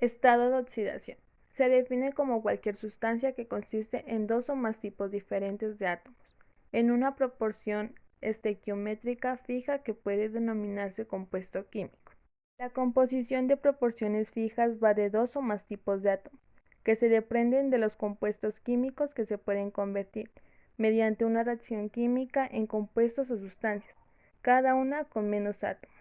Estado de oxidación. Se define como cualquier sustancia que consiste en dos o más tipos diferentes de átomos, en una proporción estequiométrica fija que puede denominarse compuesto químico. La composición de proporciones fijas va de dos o más tipos de átomos, que se desprenden de los compuestos químicos que se pueden convertir, mediante una reacción química, en compuestos o sustancias, cada una con menos átomos.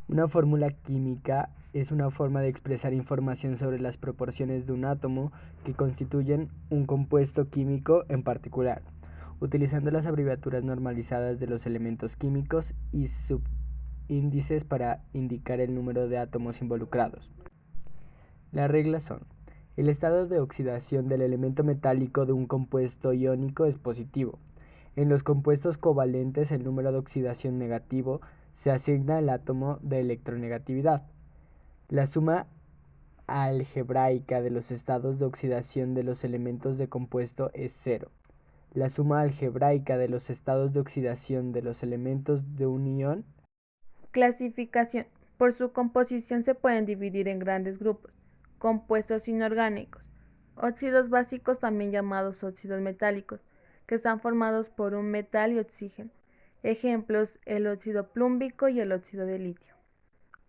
Una fórmula química es una forma de expresar información sobre las proporciones de un átomo que constituyen un compuesto químico en particular, utilizando las abreviaturas normalizadas de los elementos químicos y subíndices para indicar el número de átomos involucrados. Las reglas son: el estado de oxidación del elemento metálico de un compuesto iónico es positivo. En los compuestos covalentes el número de oxidación negativo se asigna al átomo de electronegatividad. La suma algebraica de los estados de oxidación de los elementos de compuesto es cero. La suma algebraica de los estados de oxidación de los elementos de un ion. Clasificación. Por su composición se pueden dividir en grandes grupos. Compuestos inorgánicos. Óxidos básicos, también llamados óxidos metálicos, que están formados por un metal y oxígeno. Ejemplos: el óxido plúmbico y el óxido de litio.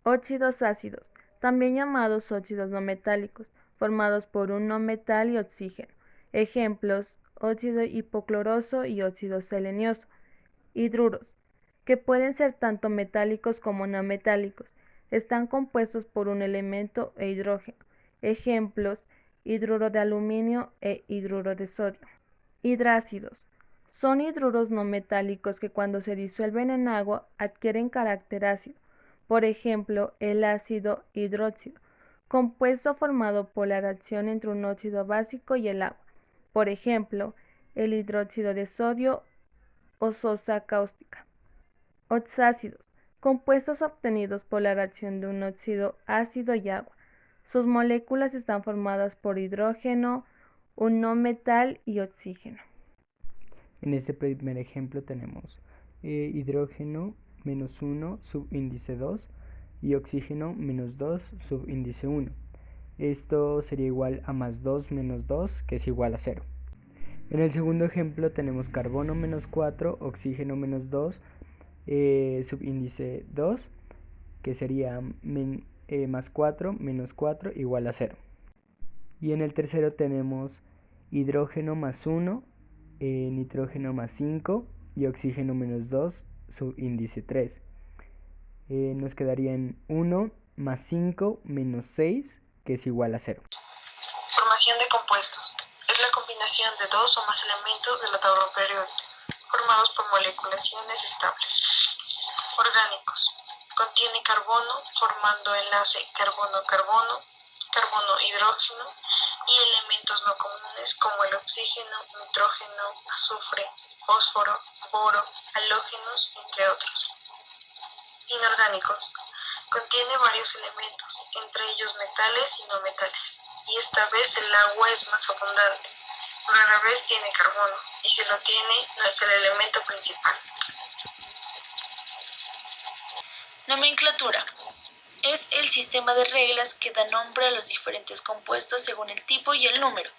Óxidos ácidos, también llamados óxidos no metálicos, formados por un no metal y oxígeno. Ejemplos: óxido hipocloroso y óxido selenioso. Hidruros, que pueden ser tanto metálicos como no metálicos. Están compuestos por un elemento e hidrógeno. Ejemplos: hidruro de aluminio e hidruro de sodio. Hidrácidos. Son hidruros no metálicos que cuando se disuelven en agua adquieren carácter ácido. Por ejemplo, el ácido hidróxido, compuesto formado por la reacción entre un óxido básico y el agua. Por ejemplo, el hidróxido de sodio o sosa cáustica. Oxácidos, compuestos obtenidos por la reacción de un óxido ácido y agua. Sus moléculas están formadas por hidrógeno, un no metal y oxígeno. En este primer ejemplo tenemos hidrógeno -1, subíndice 2, y oxígeno -2, subíndice 1. Esto sería igual a +2 menos 2, que es igual a 0. En el segundo ejemplo tenemos carbono -4, oxígeno -2, subíndice 2, que sería +4 menos 4 igual a 0. Y en el tercero tenemos hidrógeno +1, nitrógeno +5 y oxígeno -2, subíndice 3. Nos quedarían 1 más 5 menos 6, que es igual a 0. Formación de compuestos. Es la combinación de dos o más elementos de la tabla periódica, formados por moléculas iones estables. Orgánicos. Contiene carbono, formando enlace carbono-carbono, carbono-hidrógeno, y elementos no comunes como el oxígeno, nitrógeno, azufre, fósforo, boro, halógenos, entre otros. Inorgánicos. Contiene varios elementos, entre ellos metales y no metales, y esta vez el agua es más abundante. Rara vez tiene carbono, y si lo tiene, no es el elemento principal. Nomenclatura. Es el sistema de reglas que da nombre a los diferentes compuestos según el tipo y el número.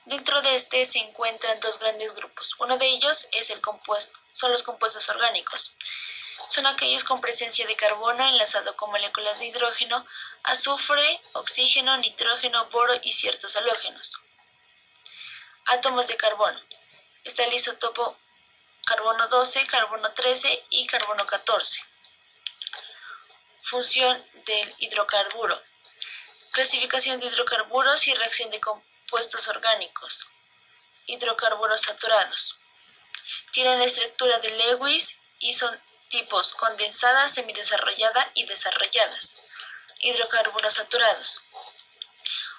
Dentro de este se encuentran dos grandes grupos. Uno de ellos son los compuestos orgánicos. Son aquellos con presencia de carbono enlazado con moléculas de hidrógeno, azufre, oxígeno, nitrógeno, boro y ciertos halógenos. Átomos de carbono. Está el isótopo carbono 12, carbono 13 y carbono 14. Función del hidrocarburo. Clasificación de hidrocarburos y reacción de compuestos orgánicos. Hidrocarburos saturados. Tienen la estructura de Lewis y son tipos condensada, semidesarrollada y desarrolladas. Hidrocarburos saturados.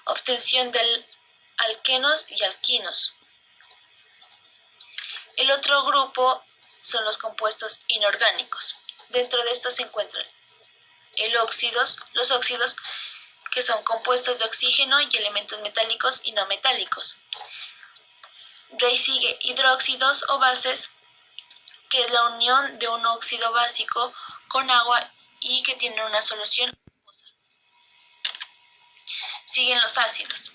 Obtención de alquenos y alquinos. El otro grupo son los compuestos inorgánicos. Dentro de estos se encuentran los óxidos, que son compuestos de oxígeno y elementos metálicos y no metálicos. De ahí sigue hidróxidos o bases, que es la unión de un óxido básico con agua y que tiene una solución acuosa. Siguen los ácidos.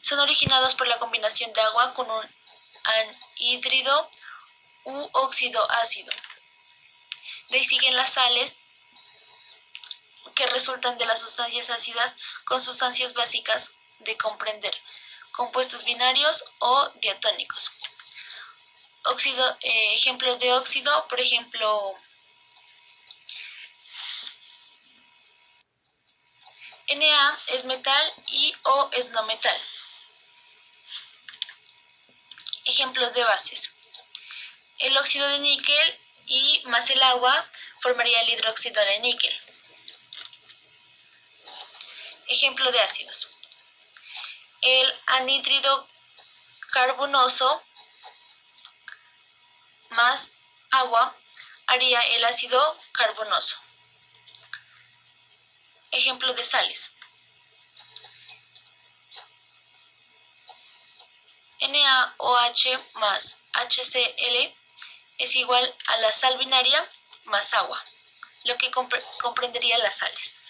Son originados por la combinación de agua con un anhídrido u óxido ácido. De ahí siguen las sales, que resultan de las sustancias ácidas con sustancias básicas de comprender, compuestos binarios o diatónicos. Ejemplos de óxido, por ejemplo, Na es metal y O es no metal. Ejemplos de bases. El óxido de níquel y más el agua formaría el hidróxido de níquel. Ejemplo de ácidos. El anhídrido carbonoso más agua haría el ácido carbonoso. Ejemplo de sales. NaOH más HCl es igual a la sal binaria más agua, lo que comprendería las sales.